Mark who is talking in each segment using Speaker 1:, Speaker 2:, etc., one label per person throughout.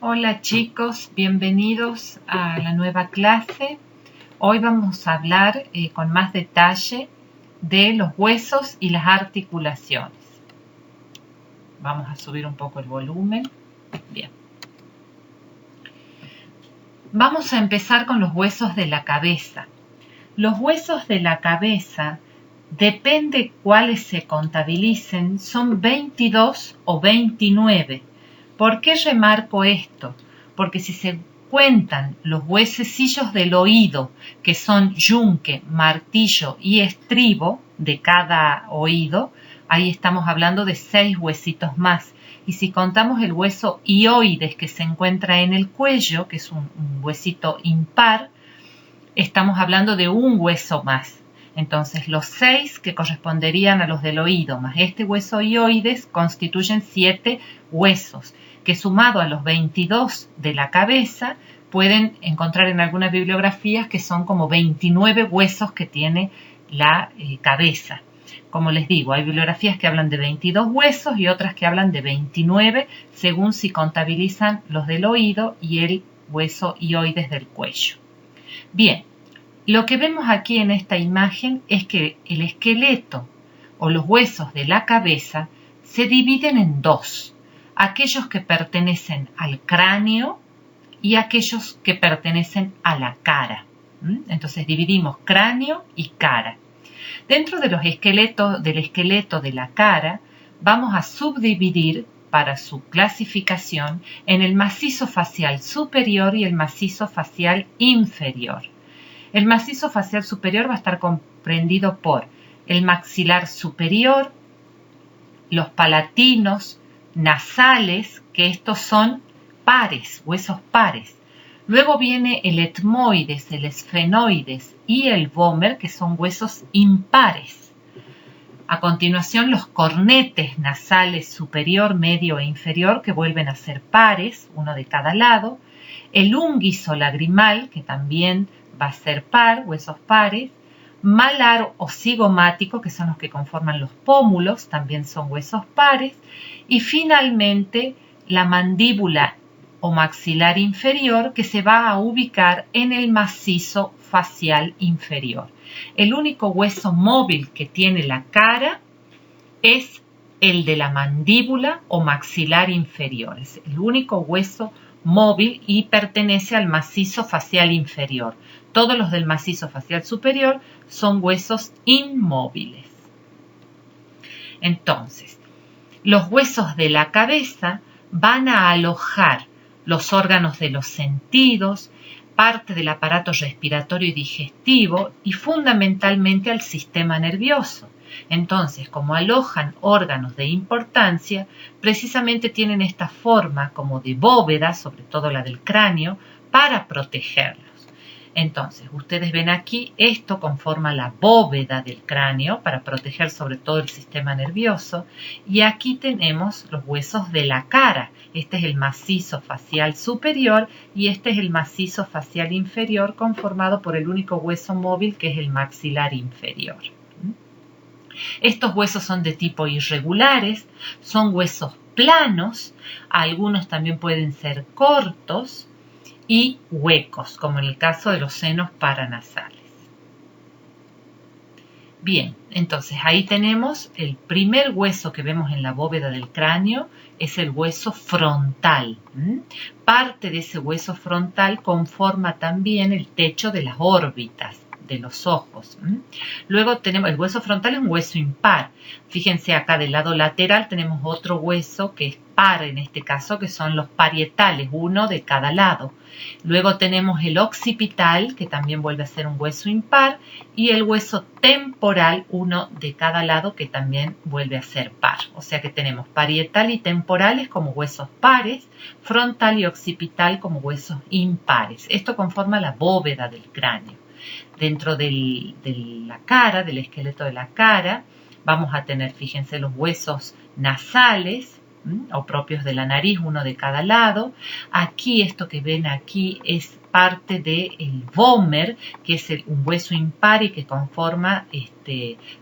Speaker 1: Hola chicos, bienvenidos a la nueva clase. Hoy vamos a hablar con más detalle de los huesos y las articulaciones. Vamos a subir un poco el volumen. Bien. Vamos a empezar con los huesos de la cabeza. Los huesos de la cabeza, depende cuáles se contabilicen, son 22 o 29. ¿Por qué remarco esto? Porque si se cuentan los huesecillos del oído, que son yunque, martillo y estribo de cada oído, ahí estamos hablando de 6 huesitos más. Y si contamos el hueso hioides que se encuentra en el cuello, que es un huesito impar, estamos hablando de un hueso más. Entonces los 6 que corresponderían a los del oído más este hueso hioides constituyen 7 huesos, que sumado a los 22 de la cabeza pueden encontrar en algunas bibliografías que son como 29 huesos que tiene la cabeza. Como les digo, hay bibliografías que hablan de 22 huesos y otras que hablan de 29 según si contabilizan los del oído y el hueso hioides del cuello. Bien, lo que vemos aquí en esta imagen es que el esqueleto o los huesos de la cabeza se dividen en dos, aquellos que pertenecen al cráneo y aquellos que pertenecen a la cara. Entonces dividimos cráneo y cara. Dentro de del esqueleto de la cara vamos a subdividir para su clasificación en el macizo facial superior y el macizo facial inferior. El macizo facial superior va a estar comprendido por el maxilar superior, los palatinos, nasales, que estos son pares, huesos pares. Luego viene el etmoides, el esfenoides y el vómer, que son huesos impares. A continuación, los cornetes nasales superior, medio e inferior, que vuelven a ser pares, uno de cada lado. El unguiso lagrimal, que también va a ser par, huesos pares. Malar o cigomático, que son los que conforman los pómulos, también son huesos pares. Y finalmente, la mandíbula o maxilar inferior, que se va a ubicar en el macizo facial inferior. El único hueso móvil que tiene la cara es el de la mandíbula o maxilar inferior. Es el único hueso móvil y pertenece al macizo facial inferior. Todos los del macizo facial superior son huesos inmóviles. Entonces, los huesos de la cabeza van a alojar los órganos de los sentidos, parte del aparato respiratorio y digestivo y fundamentalmente al sistema nervioso. Entonces, como alojan órganos de importancia, precisamente tienen esta forma como de bóveda, sobre todo la del cráneo, para protegerlos. Entonces, ustedes ven aquí, esto conforma la bóveda del cráneo para proteger sobre todo el sistema nervioso. Y aquí tenemos los huesos de la cara. Este es el macizo facial superior y este es el macizo facial inferior conformado por el único hueso móvil que es el maxilar inferior. Estos huesos son de tipo irregulares, son huesos planos, algunos también pueden ser cortos y huecos, como en el caso de los senos paranasales. Bien, entonces ahí tenemos el primer hueso que vemos en la bóveda del cráneo, es el hueso frontal. Parte de ese hueso frontal conforma también el techo de las órbitas de los ojos. Luego tenemos el hueso frontal, es un hueso impar. Fíjense acá del lado lateral tenemos otro hueso que es par en este caso, que son los parietales, uno de cada lado. Luego tenemos el occipital, que también vuelve a ser un hueso impar, y el hueso temporal, uno de cada lado, que también vuelve a ser par. O sea que tenemos parietal y temporales como huesos pares, frontal y occipital como huesos impares. Esto conforma la bóveda del cráneo. Dentro de la cara, del esqueleto de la cara, vamos a tener, fíjense, los huesos nasales, o propios de la nariz, uno de cada lado. Aquí, esto que ven aquí es parte del vómer, que es un hueso impar y que conforma,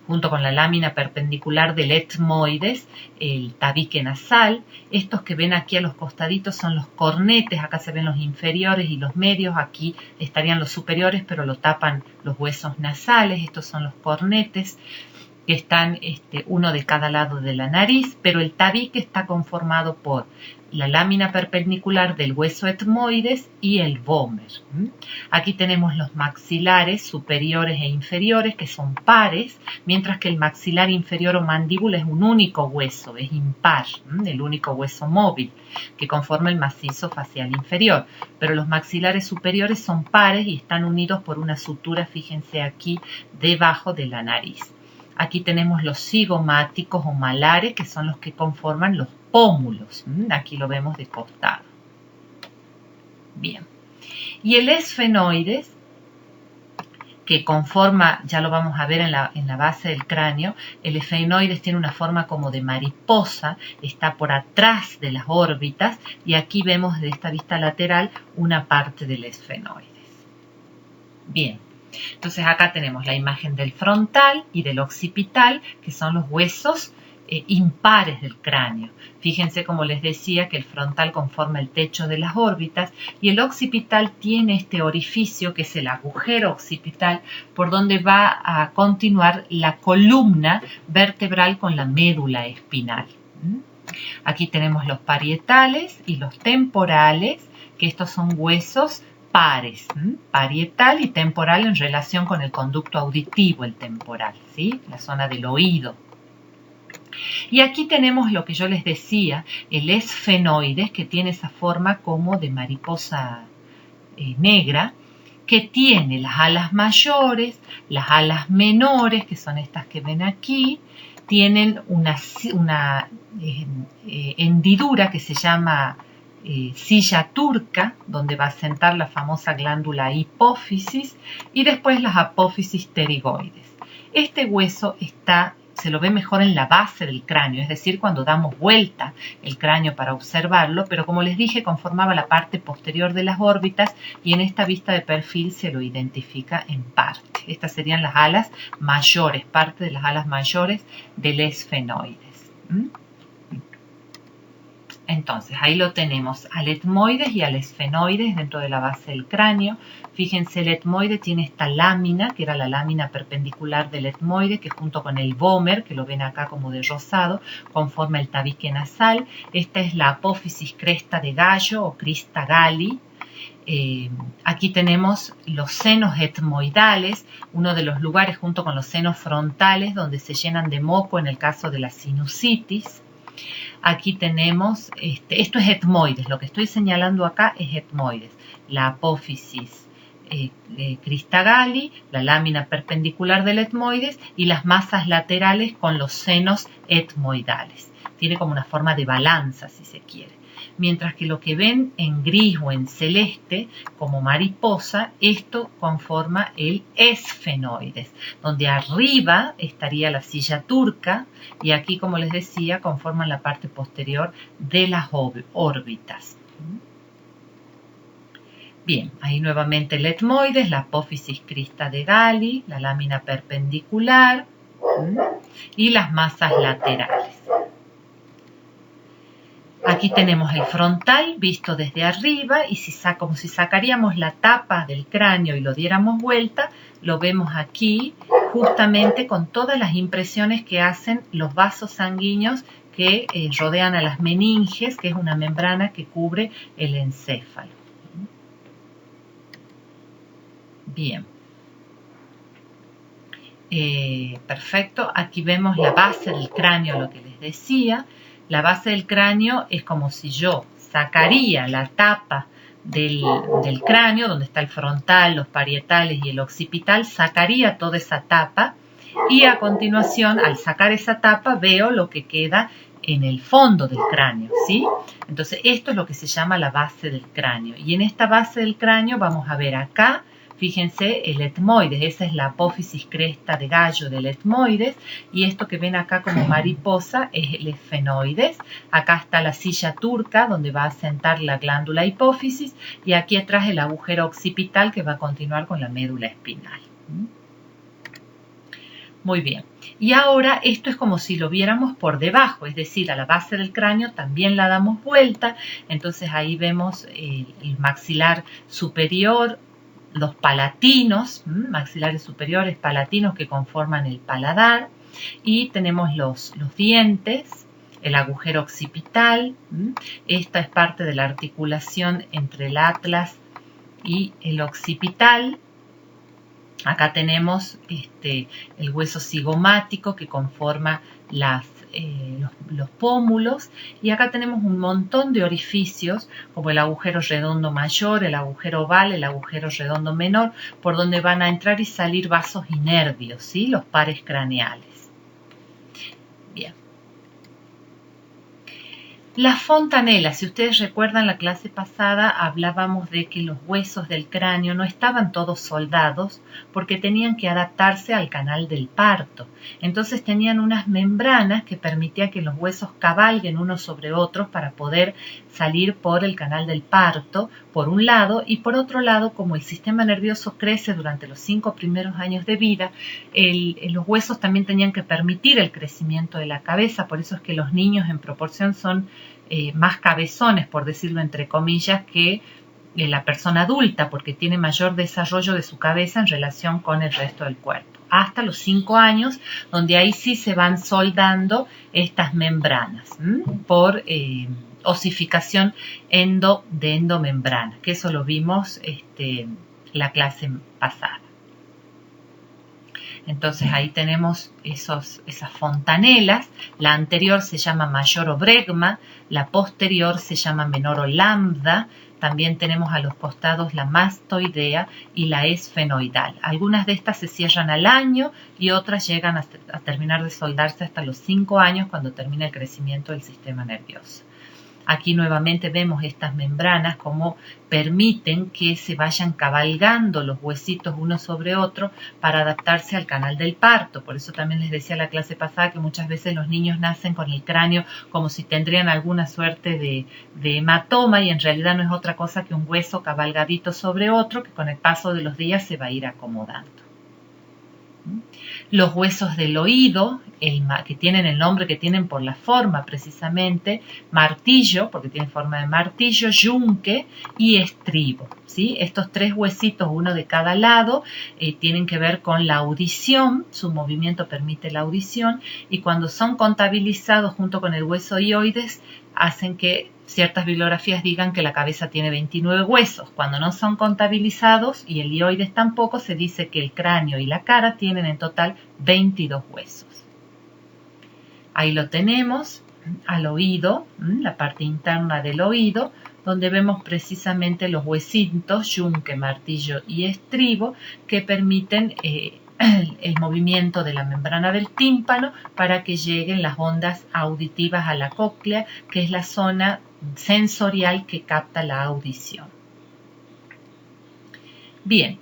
Speaker 1: junto con la lámina perpendicular del etmoides, el tabique nasal. Estos que ven aquí a los costaditos son los cornetes, acá se ven los inferiores y los medios, aquí estarían los superiores, pero lo tapan los huesos nasales. Estos son los cornetes, que están uno de cada lado de la nariz, pero el tabique está conformado por la lámina perpendicular del hueso etmoides y el vómer. Aquí tenemos los maxilares superiores e inferiores, que son pares, mientras que el maxilar inferior o mandíbula es un único hueso, es impar, el único hueso móvil que conforma el macizo facial inferior. Pero los maxilares superiores son pares y están unidos por una sutura, fíjense aquí, debajo de la nariz. Aquí tenemos los cigomáticos o malares, que son los que conforman los pómulos. Aquí lo vemos de costado. Bien. Y el esfenoides, que conforma, ya lo vamos a ver en la base del cráneo, el esfenoides tiene una forma como de mariposa, está por atrás de las órbitas, y aquí vemos de esta vista lateral una parte del esfenoides. Bien. Entonces acá tenemos la imagen del frontal y del occipital, que son los huesos impares del cráneo. Fíjense, como les decía, que el frontal conforma el techo de las órbitas y el occipital tiene este orificio, que es el agujero occipital, por donde va a continuar la columna vertebral con la médula espinal. Aquí tenemos los parietales y los temporales, que estos son huesos pares, parietal y temporal en relación con el conducto auditivo, el temporal, ¿sí? La zona del oído. Y aquí tenemos lo que yo les decía, el esfenoides, que tiene esa forma como de mariposa negra, que tiene las alas mayores, las alas menores, que son estas que ven aquí, tienen una hendidura que se llama silla turca, donde va a sentar la famosa glándula hipófisis, y después las apófisis pterigoides. Este hueso se lo ve mejor en la base del cráneo, es decir, cuando damos vuelta el cráneo para observarlo, pero como les dije, conformaba la parte posterior de las órbitas y en esta vista de perfil se lo identifica en parte. Estas serían las alas mayores, parte de las alas mayores del esfenoides. Entonces, ahí lo tenemos, al etmoides y al esfenoides dentro de la base del cráneo. Fíjense, el etmoide tiene esta lámina, que era la lámina perpendicular del etmoide, que junto con el vómer, que lo ven acá como de rosado, conforma el tabique nasal. Esta es la apófisis cresta de gallo o crista galli. Aquí tenemos los senos etmoidales, uno de los lugares junto con los senos frontales donde se llenan de moco en el caso de la sinusitis. Aquí tenemos, esto es etmoides, lo que estoy señalando acá es etmoides, la apófisis crista galli, la lámina perpendicular del etmoides y las masas laterales con los senos etmoidales. Tiene como una forma de balanza, si se quiere. Mientras que lo que ven en gris o en celeste, como mariposa, esto conforma el esfenoides, donde arriba estaría la silla turca y aquí, como les decía, conforman la parte posterior de las órbitas. Bien, ahí nuevamente el etmoides, la apófisis crista de Galli, la lámina perpendicular y las masas laterales. Aquí tenemos el frontal visto desde arriba y como si sacaríamos la tapa del cráneo y lo diéramos vuelta, lo vemos aquí justamente con todas las impresiones que hacen los vasos sanguíneos que rodean a las meninges, que es una membrana que cubre el encéfalo. Bien. Perfecto. Aquí vemos la base del cráneo, lo que les decía. La base del cráneo es como si yo sacaría la tapa del cráneo, donde está el frontal, los parietales y el occipital, sacaría toda esa tapa y a continuación, al sacar esa tapa, veo lo que queda en el fondo del cráneo, ¿sí? Entonces, esto es lo que se llama la base del cráneo. Y en esta base del cráneo vamos a ver acá, Fíjense, el etmoides, esa es la apófisis cresta de gallo del etmoides, y esto que ven acá como mariposa es el esfenoides. Acá está la silla turca donde va a sentar la glándula hipófisis, y aquí atrás el agujero occipital que va a continuar con la médula espinal. Muy bien, y ahora esto es como si lo viéramos por debajo, es decir, a la base del cráneo también la damos vuelta, entonces ahí vemos el maxilar superior, los palatinos, maxilares superiores palatinos que conforman el paladar, y tenemos los dientes, el agujero occipital. Esta es parte de la articulación entre el atlas y el occipital. Acá tenemos el hueso cigomático que conforma los pómulos, y acá tenemos un montón de orificios como el agujero redondo mayor, el agujero oval, el agujero redondo menor, por donde van a entrar y salir vasos y nervios, ¿sí? Los pares craneales. Bien. Las fontanelas, si ustedes recuerdan la clase pasada, hablábamos de que los huesos del cráneo no estaban todos soldados porque tenían que adaptarse al canal del parto. Entonces tenían unas membranas que permitían que los huesos cabalguen unos sobre otros para poder salir por el canal del parto, por un lado, y por otro lado, como el sistema nervioso crece durante los 5 primeros años de vida, los huesos también tenían que permitir el crecimiento de la cabeza, por eso es que los niños en proporción son más cabezones, por decirlo entre comillas, que la persona adulta, porque tiene mayor desarrollo de su cabeza en relación con el resto del cuerpo. Hasta los 5 años, donde ahí sí se van soldando estas membranas por osificación de endomembrana, que eso lo vimos la clase pasada. Entonces ahí tenemos esas fontanelas. La anterior se llama mayor o bregma, la posterior se llama menor o lambda. También tenemos a los costados la mastoidea y la esfenoidal. Algunas de estas se cierran al año y otras llegan a terminar de soldarse hasta los 5 años, cuando termina el crecimiento del sistema nervioso. Aquí nuevamente vemos estas membranas como permiten que se vayan cabalgando los huesitos uno sobre otro para adaptarse al canal del parto. Por eso también les decía la clase pasada que muchas veces los niños nacen con el cráneo como si tendrían alguna suerte de hematoma, y en realidad no es otra cosa que un hueso cabalgadito sobre otro que con el paso de los días se va a ir acomodando. Los huesos del oído, que tienen el nombre que tienen por la forma precisamente, martillo, porque tiene forma de martillo, yunque y estribo, ¿sí? Estos 3 huesitos, uno de cada lado, tienen que ver con la audición, su movimiento permite la audición, y cuando son contabilizados junto con el hueso hioides, hacen que ciertas bibliografías digan que la cabeza tiene 29 huesos. Cuando no son contabilizados y el hioides tampoco, se dice que el cráneo y la cara tienen en total 22 huesos. Ahí lo tenemos al oído, la parte interna del oído, donde vemos precisamente los huesitos, yunque, martillo y estribo, que permiten el movimiento de la membrana del tímpano para que lleguen las ondas auditivas a la cóclea, que es la zona sensorial que capta la audición. Bien,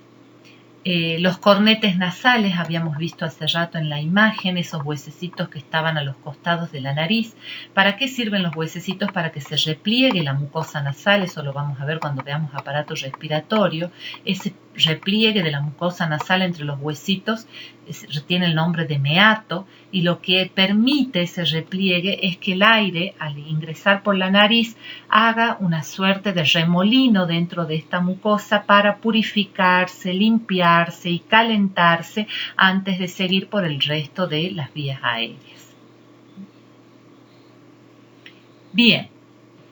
Speaker 1: los cornetes nasales habíamos visto hace rato en la imagen, esos huesecitos que estaban a los costados de la nariz. ¿Para qué sirven los huesecitos? Para que se repliegue la mucosa nasal, eso lo vamos a ver cuando veamos aparato respiratorio. Ese repliegue de la mucosa nasal entre los huesitos tiene el nombre de meato, y lo que permite ese repliegue es que el aire, al ingresar por la nariz, haga una suerte de remolino dentro de esta mucosa para purificarse, limpiarse y calentarse antes de seguir por el resto de las vías aéreas. Bien.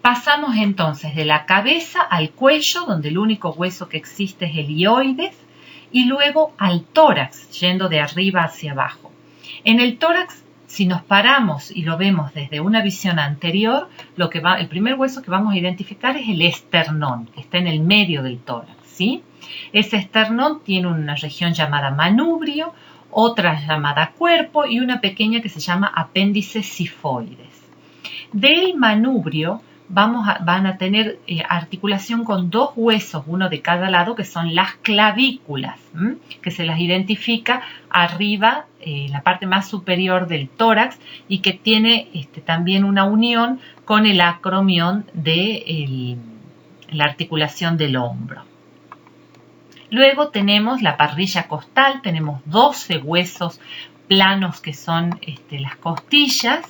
Speaker 1: Pasamos entonces de la cabeza al cuello, donde el único hueso que existe es el hioides, y luego al tórax, yendo de arriba hacia abajo. En el tórax, si nos paramos y lo vemos desde una visión anterior, el primer hueso que vamos a identificar es el esternón, que está en el medio del tórax, ¿sí? Ese esternón tiene una región llamada manubrio, otra llamada cuerpo y una pequeña que se llama apéndice sifoides. Del manubrio van a tener articulación con dos huesos, uno de cada lado, que son las clavículas, que se las identifica arriba, la parte más superior del tórax, y que tiene también una unión con el acromión de la articulación del hombro. Luego tenemos la parrilla costal, tenemos 12 huesos planos que son las costillas.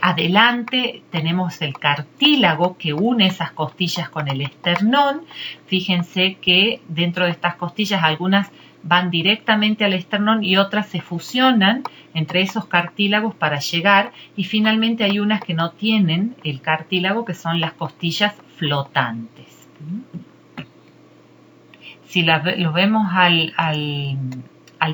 Speaker 1: Adelante tenemos el cartílago que une esas costillas con el esternón. Fíjense que dentro de estas costillas algunas van directamente al esternón y otras se fusionan entre esos cartílagos para llegar, y finalmente hay unas que no tienen el cartílago, que son las costillas flotantes. Si lo vemos al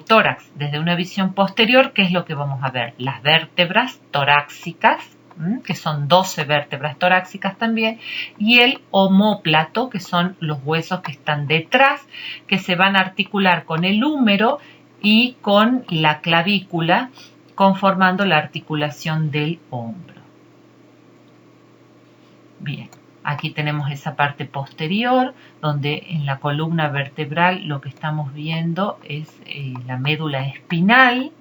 Speaker 1: tórax desde una visión posterior, ¿qué es lo que vamos a ver? Las vértebras torácicas, que son 12 vértebras torácicas también, y el omóplato, que son los huesos que están detrás, que se van a articular con el húmero y con la clavícula, conformando la articulación del hombro. Bien. Aquí tenemos esa parte posterior, donde en la columna vertebral lo que estamos viendo es la médula espinal.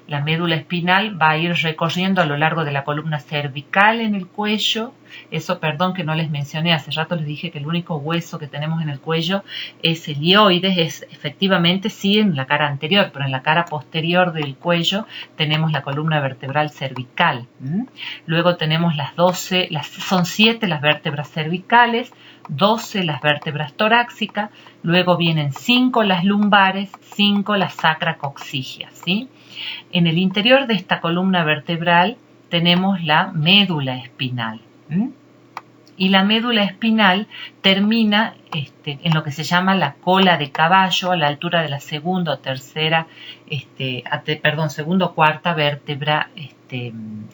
Speaker 1: La médula espinal va a ir recorriendo a lo largo de la columna cervical en el cuello. Eso, perdón, que no les mencioné, hace rato les dije que el único hueso que tenemos en el cuello es el hioides, es efectivamente sí en la cara anterior, pero en la cara posterior del cuello tenemos la columna vertebral cervical. Luego tenemos son 7 las vértebras cervicales, 12 las vértebras torácicas, luego vienen 5 las lumbares, 5 las sacrococcígeas, ¿sí? En el interior de esta columna vertebral tenemos la médula espinal. Y la médula espinal termina en lo que se llama la cola de caballo, a la altura de la segunda o cuarta vértebra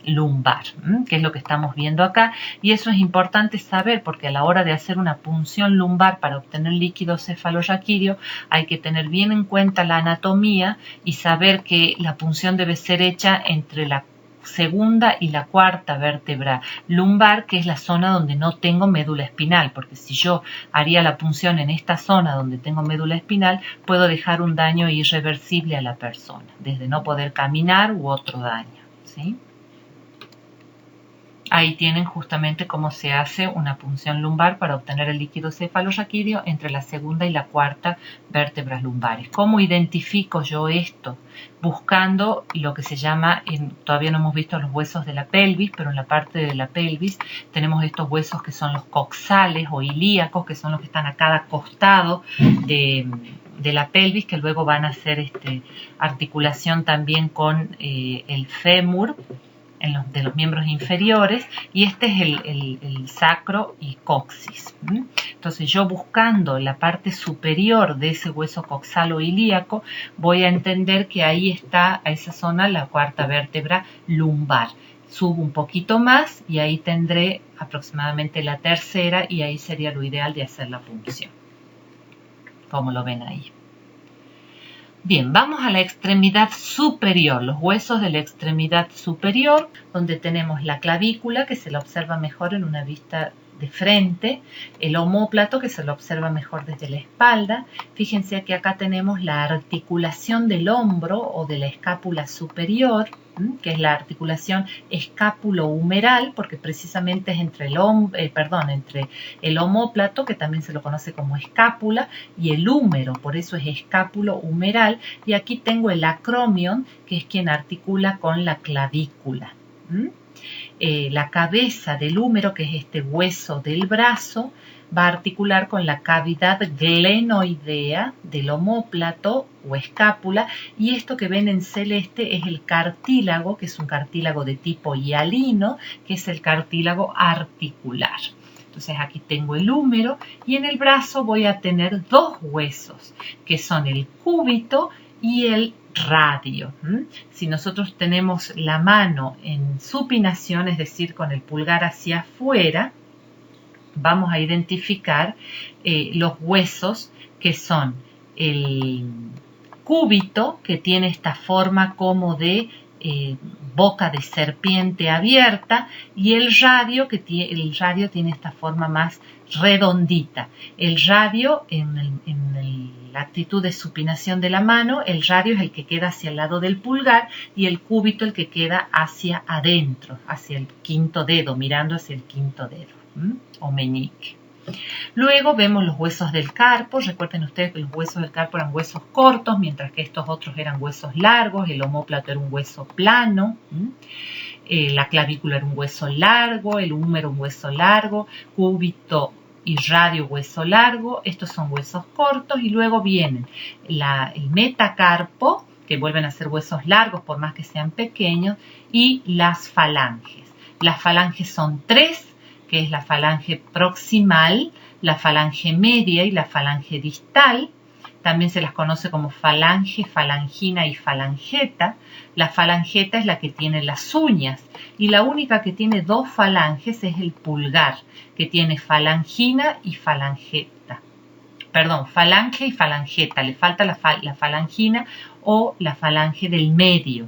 Speaker 1: lumbar, que es lo que estamos viendo acá. Y eso es importante saber, porque a la hora de hacer una punción lumbar para obtener líquido cefalorraquídeo hay que tener bien en cuenta la anatomía y saber que la punción debe ser hecha entre la segunda y la cuarta vértebra lumbar, que es la zona donde no tengo médula espinal, porque si yo haría la punción en esta zona donde tengo médula espinal, puedo dejar un daño irreversible a la persona, desde no poder caminar u otro daño, ¿sí? Ahí tienen justamente cómo se hace una punción lumbar para obtener el líquido cefalorraquídeo entre la segunda y la cuarta vértebras lumbares. ¿Cómo identifico yo esto? Buscando lo que se llama, todavía no hemos visto los huesos de la pelvis, pero en la parte de la pelvis tenemos estos huesos que son los coxales o ilíacos, que son los que están a cada costado de la pelvis, que luego van a hacer articulación también con el fémur, de los miembros inferiores, y este es el sacro y coxis. Entonces yo, buscando la parte superior de ese hueso coxal o ilíaco, voy a entender que ahí está, a esa zona, la cuarta vértebra lumbar. Subo un poquito más y ahí tendré aproximadamente la tercera, y ahí sería lo ideal de hacer la punción, como lo ven ahí. Bien, vamos a la extremidad superior, los huesos de la extremidad superior, donde tenemos la clavícula, que se la observa mejor en una vista de frente, el omóplato, que se lo observa mejor desde la espalda. Fíjense que acá tenemos la articulación del hombro o de la escápula superior, que es la articulación escápulo-humeral, porque precisamente es entre el omóplato, que también se lo conoce como escápula, y el húmero, por eso es escápulo-humeral. Y aquí tengo el acromion, que es quien articula con la clavícula. La cabeza del húmero, que es este hueso del brazo, va a articular con la cavidad glenoidea del omóplato o escápula, y esto que ven en celeste es el cartílago, que es un cartílago de tipo hialino, que es el cartílago articular. Entonces aquí tengo el húmero, y en el brazo voy a tener dos huesos, que son el cúbito y el radio. Si nosotros tenemos la mano en supinación, es decir, con el pulgar hacia afuera, vamos a identificar los huesos, que son el cúbito, que tiene esta forma como de boca de serpiente abierta, y el radio tiene esta forma más redondita. El radio, la actitud de supinación de la mano, el radio es el que queda hacia el lado del pulgar y el cúbito el que queda hacia adentro, hacia el quinto dedo, mirando hacia el quinto dedo, o meñique. Luego vemos los huesos del carpo. Recuerden ustedes que los huesos del carpo eran huesos cortos, mientras que estos otros eran huesos largos. El omóplato era un hueso plano, la clavícula era un hueso largo, el húmero un hueso largo, cúbito y radio hueso largo. Estos son huesos cortos, y luego vienen el metacarpo, que vuelven a ser huesos largos por más que sean pequeños, y las falanges. Las falanges son tres, que es la falange proximal, la falange media y la falange distal. También se las conoce como falange, falangina y falangeta. La falangeta es la que tiene las uñas, y la única que tiene dos falanges es el pulgar, que tiene falangina y falangeta. Perdón, falange y falangeta, le falta la falangina o la falange del medio.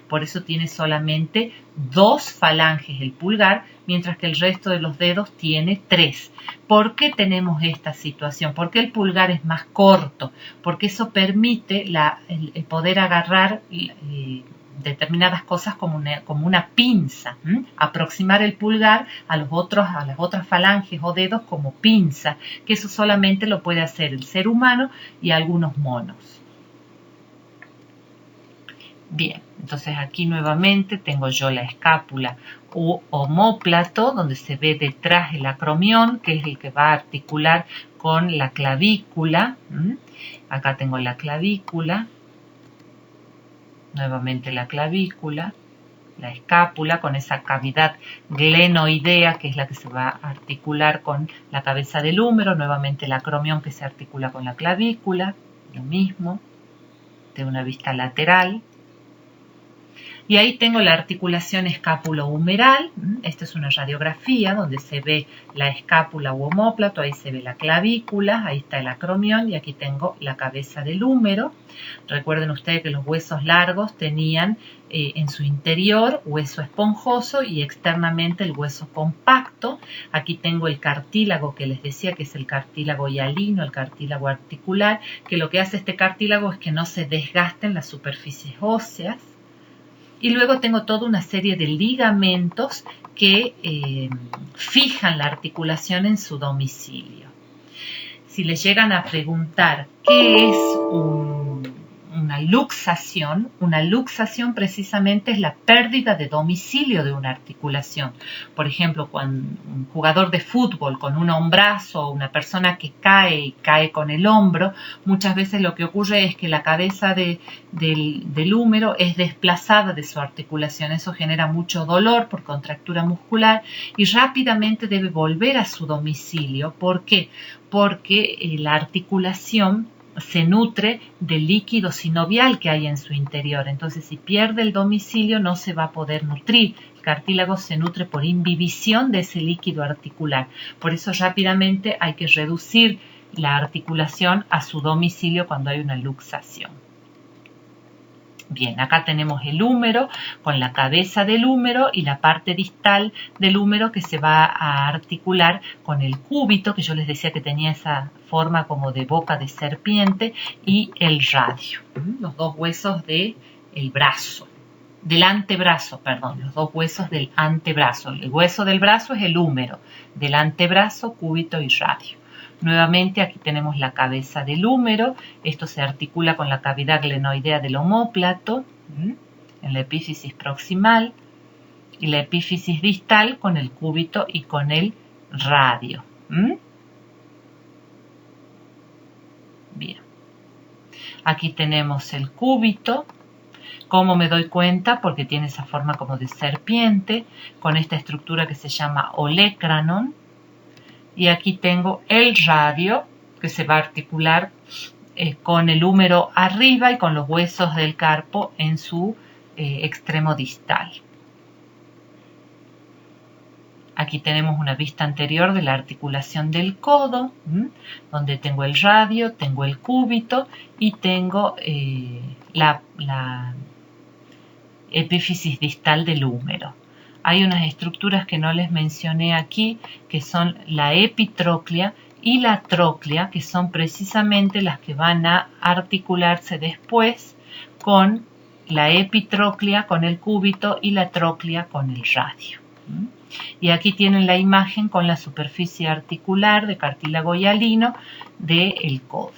Speaker 1: Por eso tiene solamente dos falanges el pulgar, mientras que el resto de los dedos tiene tres. ¿Por qué tenemos esta situación? Porque el pulgar es más corto, porque eso permite el poder agarrar determinadas cosas como una pinza, aproximar el pulgar a las otras falanges o dedos como pinza, que eso solamente lo puede hacer el ser humano y algunos monos. Bien, entonces aquí nuevamente tengo yo la escápula u omóplato, donde se ve detrás el acromión, que es el que va a articular con la clavícula. Acá tengo la clavícula. Nuevamente la clavícula, la escápula con esa cavidad glenoidea, que es la que se va a articular con la cabeza del húmero. Nuevamente el acromión, que se articula con la clavícula, lo mismo, de una vista lateral. Y ahí tengo la articulación escápulo-humeral. Esta es una radiografía donde se ve la escápula u omóplato, ahí se ve la clavícula, ahí está el acromión, y aquí tengo la cabeza del húmero. Recuerden ustedes que los huesos largos tenían en su interior hueso esponjoso y externamente el hueso compacto. Aquí tengo el cartílago, que les decía que es el cartílago hialino, el cartílago articular, que lo que hace este cartílago es que no se desgasten las superficies óseas. Y luego tengo toda una serie de ligamentos que fijan la articulación en su domicilio. Si les llegan a preguntar qué es una luxación precisamente es la pérdida de domicilio de una articulación. Por ejemplo, cuando un jugador de fútbol con un hombrazo o una persona que cae con el hombro, muchas veces lo que ocurre es que la cabeza del húmero es desplazada de su articulación. Eso genera mucho dolor por contractura muscular y rápidamente debe volver a su domicilio. ¿Por qué? Porque la articulación se nutre del líquido sinovial que hay en su interior. Entonces, si pierde el domicilio, no se va a poder nutrir. El cartílago se nutre por imbibición de ese líquido articular. Por eso, rápidamente hay que reducir la articulación a su domicilio cuando hay una luxación. Bien, acá tenemos el húmero con la cabeza del húmero y la parte distal del húmero que se va a articular con el cúbito, que yo les decía que tenía esa forma como de boca de serpiente, y el radio, los dos huesos del brazo, del antebrazo, perdón, los dos huesos del antebrazo. El hueso del brazo es el húmero, del antebrazo, cúbito y radio. Nuevamente aquí tenemos la cabeza del húmero, esto se articula con la cavidad glenoidea del omóplato, en la epífisis proximal, y la epífisis distal con el cúbito y con el radio. Bien, aquí tenemos el cúbito. ¿Cómo me doy cuenta? Porque tiene esa forma como de serpiente, con esta estructura que se llama olecranon. Y aquí tengo el radio, que se va a articular con el húmero arriba y con los huesos del carpo en su extremo distal. Aquí tenemos una vista anterior de la articulación del codo, donde tengo el radio, tengo el cúbito y tengo epífisis distal del húmero. Hay unas estructuras que no les mencioné aquí, que son la epitróclea y la tróclea, que son precisamente las que van a articularse después con la epitróclea con el cúbito y la tróclea con el radio. Y aquí tienen la imagen con la superficie articular de cartílago hialino del codo.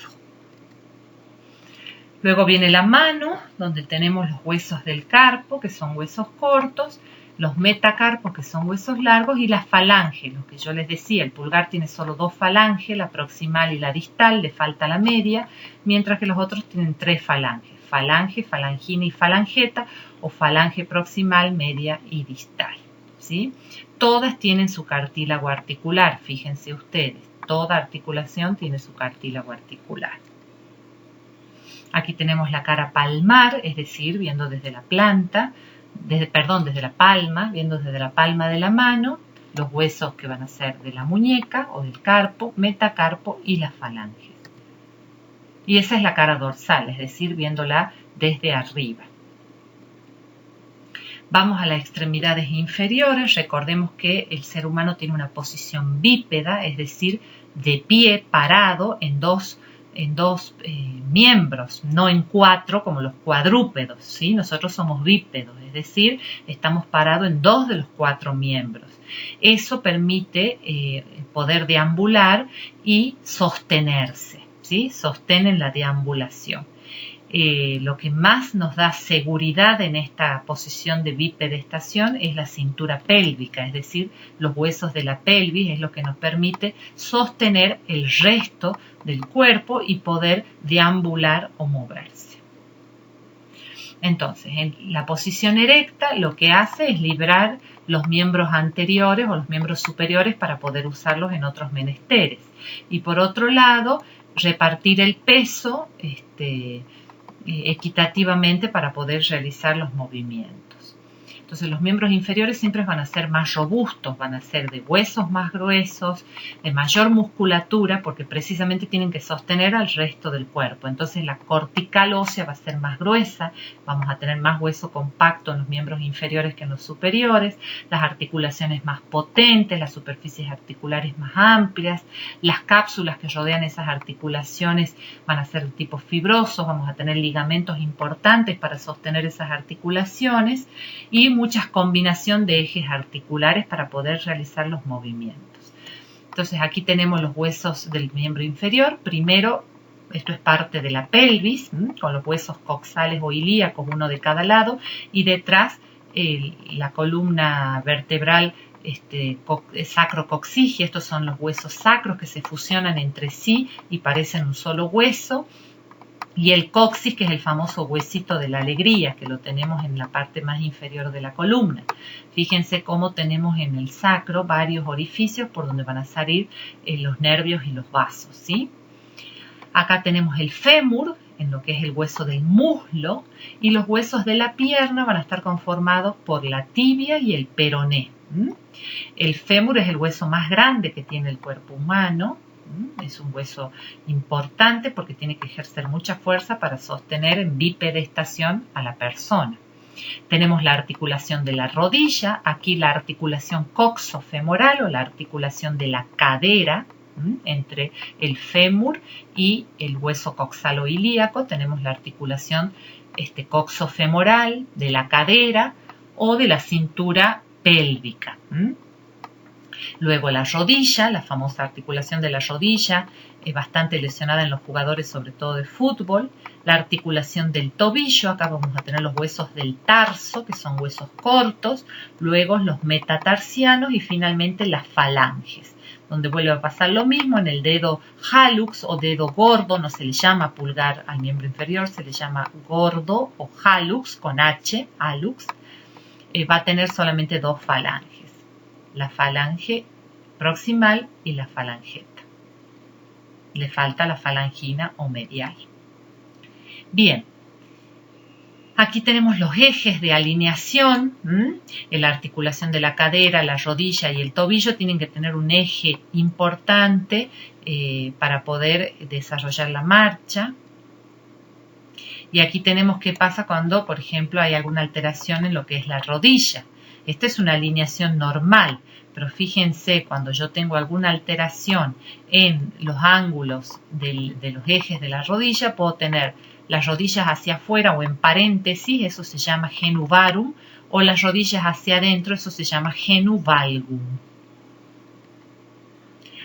Speaker 1: Luego viene la mano, donde tenemos los huesos del carpo, que son huesos cortos, los metacarpos, que son huesos largos, y las falanges, lo que yo les decía, el pulgar tiene solo 2 falanges, la proximal y la distal, le falta la media, mientras que los otros tienen 3 falanges, falange, falangina y falangeta, o falange proximal, media y distal, ¿sí? Todas tienen su cartílago articular, fíjense ustedes, toda articulación tiene su cartílago articular. Aquí tenemos la cara palmar, es decir, viendo desde la planta, desde la palma, viendo desde la palma de la mano, los huesos que van a ser de la muñeca o del carpo, metacarpo y las falanges. Y esa es la cara dorsal, es decir, viéndola desde arriba. Vamos a las extremidades inferiores. Recordemos que el ser humano tiene una posición bípeda, es decir, de pie, parado en dos miembros, no en 4 como los cuadrúpedos, ¿sí? Nosotros somos bípedos, es decir, estamos parados en 2 de los 4 miembros. Eso permite poder deambular y sostenerse, ¿sí? Sostienen la deambulación. Lo que más nos da seguridad en esta posición de bipedestación es la cintura pélvica, es decir, los huesos de la pelvis es lo que nos permite sostener el resto del cuerpo y poder deambular o moverse. Entonces, en la posición erecta lo que hace es librar los miembros anteriores o los miembros superiores para poder usarlos en otros menesteres. Y por otro lado, repartir el peso equitativamente para poder realizar los movimientos. Entonces los miembros inferiores siempre van a ser más robustos, van a ser de huesos más gruesos, de mayor musculatura, porque precisamente tienen que sostener al resto del cuerpo. Entonces la cortical ósea va a ser más gruesa, vamos a tener más hueso compacto en los miembros inferiores que en los superiores, las articulaciones más potentes, las superficies articulares más amplias, las cápsulas que rodean esas articulaciones van a ser de tipo fibroso, vamos a tener ligamentos importantes para sostener esas articulaciones y muchas combinación de ejes articulares para poder realizar los movimientos. Entonces aquí tenemos los huesos del miembro inferior. Primero, esto es parte de la pelvis, con los huesos coxales o ilíacos, uno de cada lado, y detrás la columna vertebral sacrocoxigia. Estos son los huesos sacros que se fusionan entre sí y parecen un solo hueso. Y el coxis, que es el famoso huesito de la alegría, que lo tenemos en la parte más inferior de la columna. Fíjense cómo tenemos en el sacro varios orificios por donde van a salir los nervios y los vasos, ¿sí? Acá tenemos el fémur, en lo que es el hueso del muslo, y los huesos de la pierna van a estar conformados por la tibia y el peroné. El fémur es el hueso más grande que tiene el cuerpo humano. Es un hueso importante porque tiene que ejercer mucha fuerza para sostener en bipedestación a la persona. Tenemos la articulación de la rodilla, aquí la articulación coxofemoral o la articulación de la cadera entre el fémur y el hueso coxaloilíaco. Tenemos la articulación coxofemoral de la cadera o de la cintura pélvica. Luego la rodilla, la famosa articulación de la rodilla, es bastante lesionada en los jugadores, sobre todo de fútbol. La articulación del tobillo, acá vamos a tener los huesos del tarso, que son huesos cortos. Luego los metatarsianos y finalmente las falanges, donde vuelve a pasar lo mismo en el dedo hallux o dedo gordo. No se le llama pulgar al miembro inferior, se le llama gordo o hallux con H, hallux. Va a tener solamente 2 falanges, la falange proximal y la falangeta. Le falta la falangina o medial. Bien, aquí tenemos los ejes de alineación. La articulación de la cadera, la rodilla y el tobillo tienen que tener un eje importante para poder desarrollar la marcha. Y aquí tenemos qué pasa cuando, por ejemplo, hay alguna alteración en lo que es la rodilla. Esta es una alineación normal, pero fíjense, cuando yo tengo alguna alteración en los ángulos de los ejes de la rodilla, puedo tener las rodillas hacia afuera o en paréntesis, eso se llama genu varum, o las rodillas hacia adentro, eso se llama genu valgum.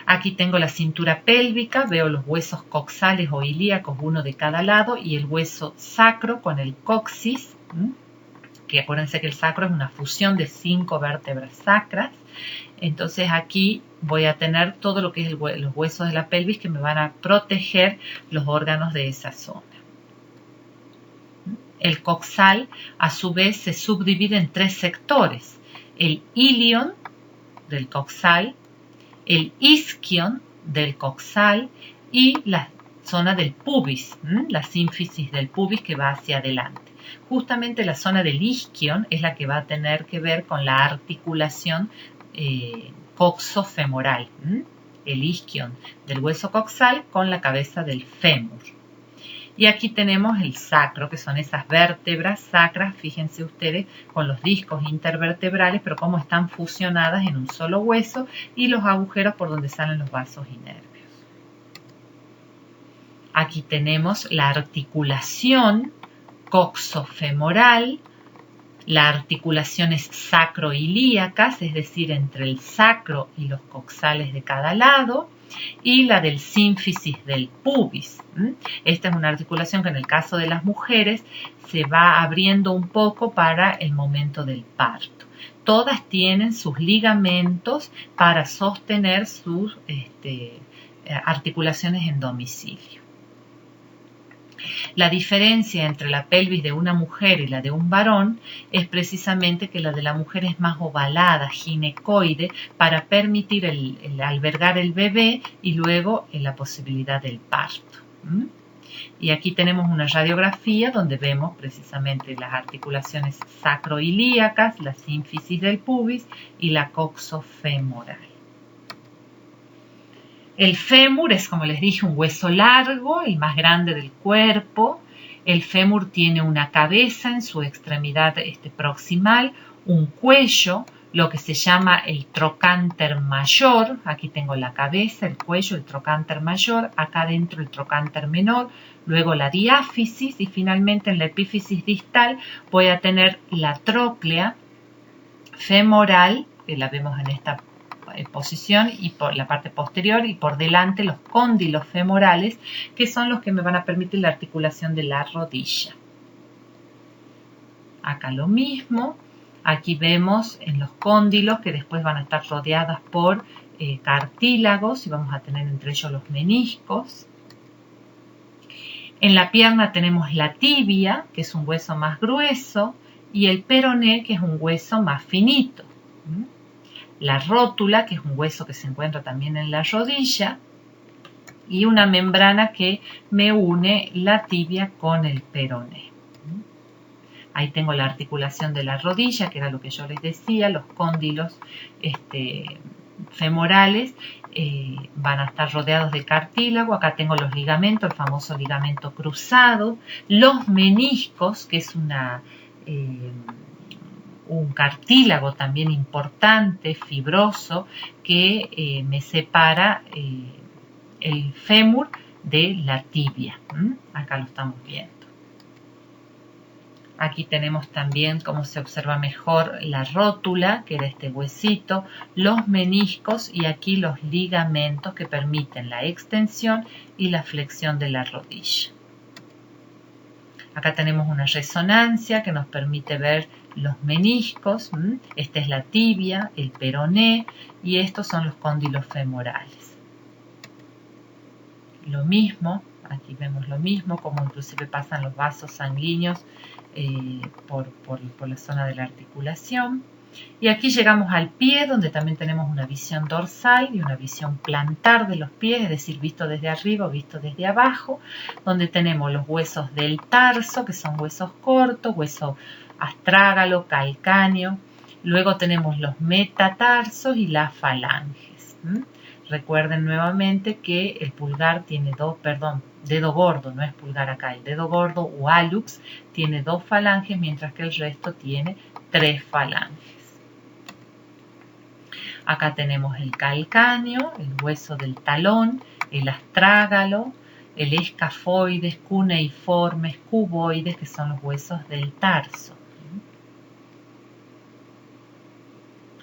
Speaker 1: Aquí tengo la cintura pélvica, veo los huesos coxales o ilíacos, uno de cada lado, y el hueso sacro con el coxis, que acuérdense que el sacro es una fusión de 5 vértebras sacras. Entonces aquí voy a tener todo lo que es los huesos de la pelvis que me van a proteger los órganos de esa zona. El coxal, a su vez, se subdivide en 3 sectores. El ilion del coxal, el isquion del coxal y la zona del pubis, la sínfisis del pubis que va hacia adelante. Justamente la zona del isquion es la que va a tener que ver con la articulación coxofemoral. El isquion del hueso coxal con la cabeza del fémur. Y aquí tenemos el sacro, que son esas vértebras sacras, fíjense ustedes, con los discos intervertebrales, pero cómo están fusionadas en un solo hueso y los agujeros por donde salen los vasos y nervios. Aquí tenemos la articulación coxofemoral, las articulaciones sacroilíacas, es decir, entre el sacro y los coxales de cada lado, y la del sínfisis del pubis. Esta es una articulación que en el caso de las mujeres se va abriendo un poco para el momento del parto. Todas tienen sus ligamentos para sostener sus articulaciones en domicilio. La diferencia entre la pelvis de una mujer y la de un varón es precisamente que la de la mujer es más ovalada, ginecoide, para permitir el albergar el bebé y luego la posibilidad del parto. Y aquí tenemos una radiografía donde vemos precisamente las articulaciones sacroilíacas, la sínfisis del pubis y la coxofemoral. El fémur es, como les dije, un hueso largo, el más grande del cuerpo. El fémur tiene una cabeza en su extremidad proximal, un cuello, lo que se llama el trocánter mayor. Aquí tengo la cabeza, el cuello, el trocánter mayor, acá dentro el trocánter menor, luego la diáfisis y finalmente en la epífisis distal voy a tener la tróclea femoral, que la vemos en esta posición, y por la parte posterior y por delante los cóndilos femorales, que son los que me van a permitir la articulación de la rodilla. Acá lo mismo, aquí vemos en los cóndilos que después van a estar rodeadas por cartílagos y vamos a tener entre ellos los meniscos. En la pierna tenemos la tibia, que es un hueso más grueso, y el peroné, que es un hueso más finito. La rótula, que es un hueso que se encuentra también en la rodilla, y una membrana que me une la tibia con el peroné. Ahí tengo la articulación de la rodilla, que era lo que yo les decía, los cóndilos femorales van a estar rodeados de cartílago. Acá tengo los ligamentos, el famoso ligamento cruzado, los meniscos, que es un cartílago también importante, fibroso, que me separa el fémur de la tibia. Acá lo estamos viendo. Aquí tenemos también cómo se observa mejor la rótula, que era este huesito, los meniscos y aquí los ligamentos que permiten la extensión y la flexión de la rodilla. Acá tenemos una resonancia que nos permite ver los meniscos. Esta es la tibia, el peroné y estos son los cóndilos femorales. Lo mismo, aquí vemos lo mismo, como inclusive pasan los vasos sanguíneos por la zona de la articulación. Y aquí llegamos al pie, donde también tenemos una visión dorsal y una visión plantar de los pies, es decir, visto desde arriba o visto desde abajo, donde tenemos los huesos del tarso, que son huesos cortos, hueso astrágalo, calcáneo. Luego tenemos los metatarsos y las falanges. Recuerden nuevamente que el pulgar tiene dedo gordo, no es pulgar acá, el dedo gordo o hallux tiene 2 falanges, mientras que el resto tiene 3 falanges. Acá tenemos el calcáneo, el hueso del talón, el astrágalo, el escafoides, cuneiformes, cuboides, que son los huesos del tarso.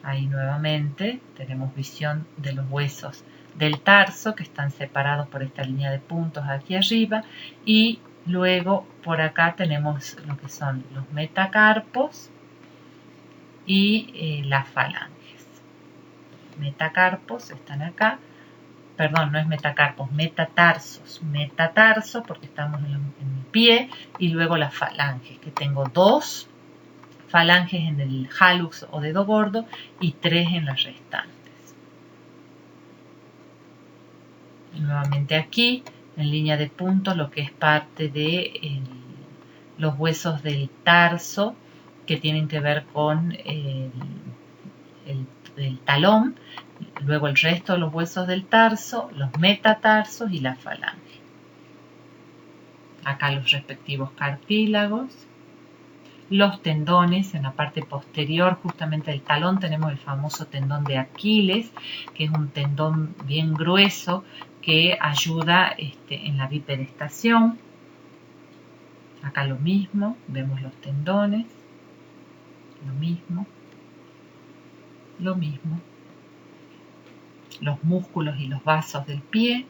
Speaker 1: Ahí nuevamente tenemos visión de los huesos del tarso que están separados por esta línea de puntos aquí arriba, y luego por acá tenemos lo que son los metacarpos y las falanges. Metacarpos están acá, perdón, no es metacarpos, metatarsos porque estamos en el pie, y luego las falanges, que tengo 2 falanges en el hallux o dedo gordo y 3 en las restantes. Y nuevamente aquí, en línea de puntos, lo que es parte de los huesos del tarso, que tienen que ver con el talón, luego el resto de los huesos del tarso, los metatarsos y la falange. Acá los respectivos cartílagos. Los tendones en la parte posterior, justamente del talón, tenemos el famoso tendón de Aquiles, que es un tendón bien grueso que ayuda en la bipedestación. Acá lo mismo, vemos los tendones, lo mismo, los músculos y los vasos del pie.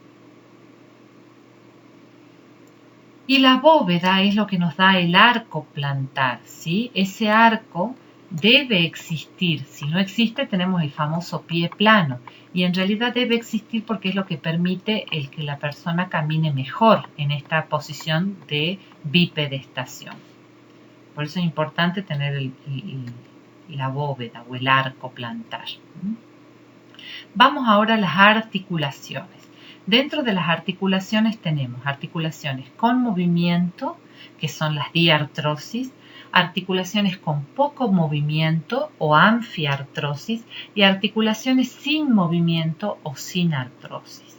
Speaker 1: Y la bóveda es lo que nos da el arco plantar, ¿sí? Ese arco debe existir. Si no existe, tenemos el famoso pie plano. Y en realidad debe existir porque es lo que permite el que la persona camine mejor en esta posición de bipedestación. Por eso es importante tener la bóveda o el arco plantar. Vamos ahora a las articulaciones. Dentro de las articulaciones tenemos articulaciones con movimiento, que son las diartrosis, articulaciones con poco movimiento o anfiartrosis y articulaciones sin movimiento o sin artrosis.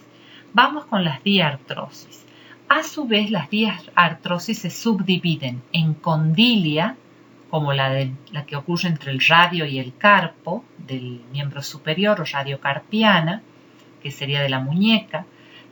Speaker 1: Vamos con las diartrosis. A su vez, las diartrosis se subdividen en condilia, como la que ocurre entre el radio y el carpo del miembro superior o radiocarpiana, que sería de la muñeca,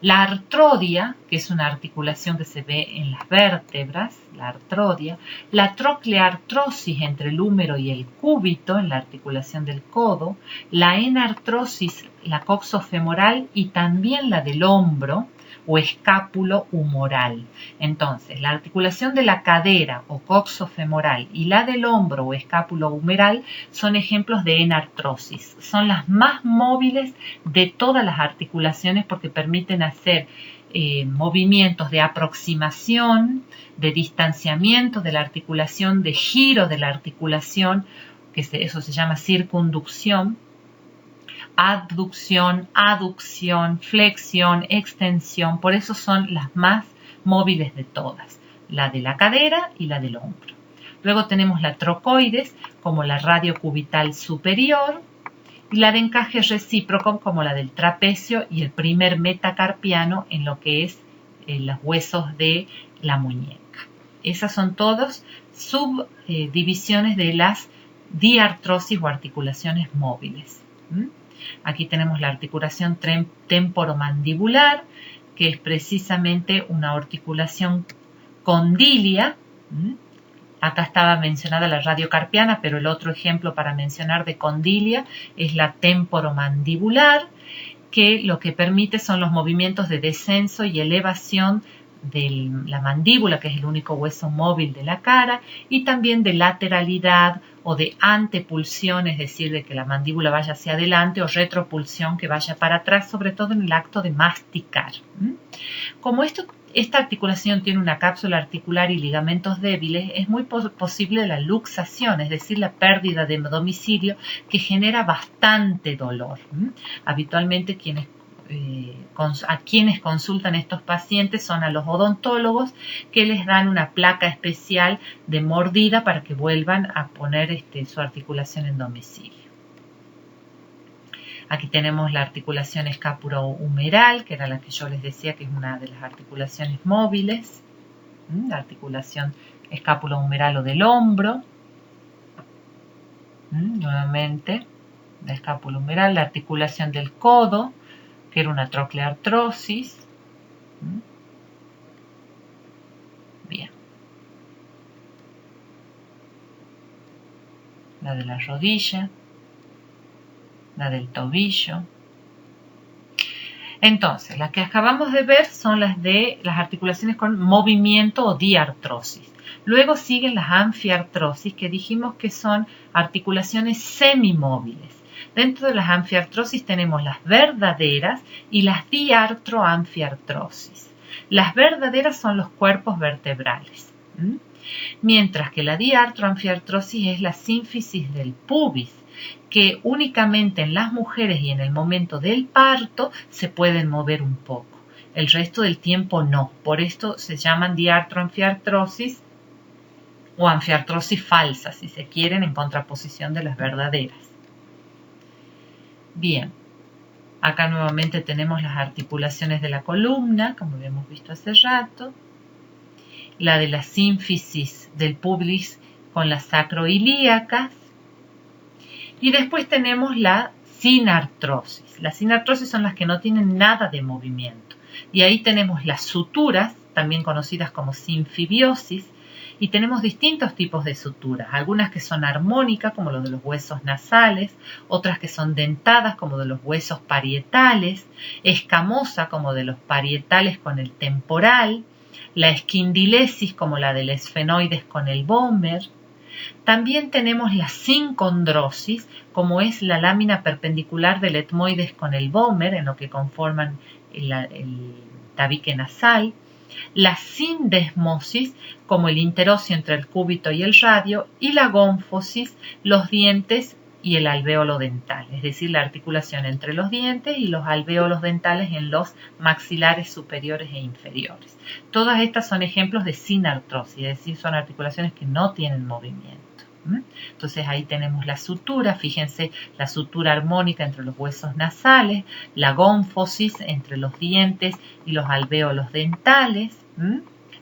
Speaker 1: la artrodia, que es una articulación que se ve en las vértebras, la artrodia, la trocleartrosis entre el húmero y el cúbito, en la articulación del codo, la enartrosis, la coxofemoral y también la del hombro o escápulo humoral. Entonces, la articulación de la cadera o coxofemoral y la del hombro o escápulo humeral son ejemplos de enartrosis. Son las más móviles de todas las articulaciones porque permiten hacer movimientos de aproximación, de distanciamiento de la articulación, de giro de la articulación, eso se llama circunducción, abducción, aducción, flexión, extensión. Por eso son las más móviles de todas, la de la cadera y la del hombro. Luego tenemos la trocoides, como la radiocubital superior, y la de encaje recíproco, como la del trapecio y el primer metacarpiano en lo que es los huesos de la muñeca. Esas son todas subdivisiones de las diartrosis o articulaciones móviles. Aquí tenemos la articulación temporomandibular, que es precisamente una articulación condilia. Acá estaba mencionada la radiocarpiana, pero el otro ejemplo para mencionar de condilia es la temporomandibular, que lo que permite son los movimientos de descenso y elevación de la mandíbula, que es el único hueso móvil de la cara, y también de lateralidad o de antepulsión, es decir, de que la mandíbula vaya hacia adelante, o retropulsión, que vaya para atrás, sobre todo en el acto de masticar. Como esta articulación tiene una cápsula articular y ligamentos débiles, es muy posible la luxación, es decir, la pérdida de domicilio, que genera bastante dolor. Habitualmente a quienes consultan estos pacientes son a los odontólogos, que les dan una placa especial de mordida para que vuelvan a poner su articulación en domicilio. Aquí tenemos la articulación escapulohumeral, que era la que yo les decía que es una de las articulaciones móviles. La articulación escapulohumeral o del hombro. Nuevamente, la escapulohumeral, la articulación del codo, que era una trocleartrosis. Bien. La de la rodilla, la del tobillo. Entonces, las que acabamos de ver son las de las articulaciones con movimiento o diartrosis. Luego siguen las anfiartrosis, que dijimos que son articulaciones semimóviles. Dentro de las anfiartrosis tenemos las verdaderas y las diartroanfiartrosis. Las verdaderas son los cuerpos vertebrales, mientras que la diartroanfiartrosis es la sínfisis del pubis, que únicamente en las mujeres y en el momento del parto se pueden mover un poco. El resto del tiempo no. Por esto se llaman diartroanfiartrosis o anfiartrosis falsa, si se quieren, en contraposición de las verdaderas. Bien, acá nuevamente tenemos las articulaciones de la columna, como habíamos visto hace rato. La de la sínfisis del pubis con las sacroilíacas. Y después tenemos la sinartrosis. Las sinartrosis son las que no tienen nada de movimiento. Y ahí tenemos las suturas, también conocidas como sinfibiosis, y tenemos distintos tipos de suturas. Algunas que son armónicas, como los de los huesos nasales, otras que son dentadas, como de los huesos parietales, escamosa, como de los parietales con el temporal, la esquindilesis, como la del esfenoides con el vómer. También tenemos la sincondrosis, como es la lámina perpendicular del etmoides con el vómer, en lo que conforman el tabique nasal. La sindesmosis, como el interóseo entre el cúbito y el radio. Y la gónfosis, los dientes y el alvéolo dental, es decir, la articulación entre los dientes y los alvéolos dentales en los maxilares superiores e inferiores. Todas estas son ejemplos de sinartrosis, es decir, son articulaciones que no tienen movimiento. Entonces ahí tenemos la sutura, fíjense, la sutura armónica entre los huesos nasales, la gónfosis entre los dientes y los alvéolos dentales,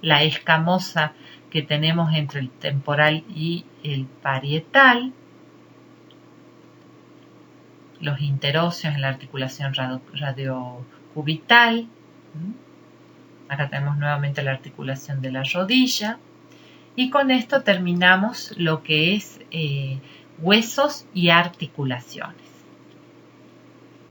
Speaker 1: la escamosa que tenemos entre el temporal y el parietal, los interóseos en la articulación radiocubital. Acá tenemos nuevamente la articulación de la rodilla. Y con esto terminamos lo que es huesos y articulaciones.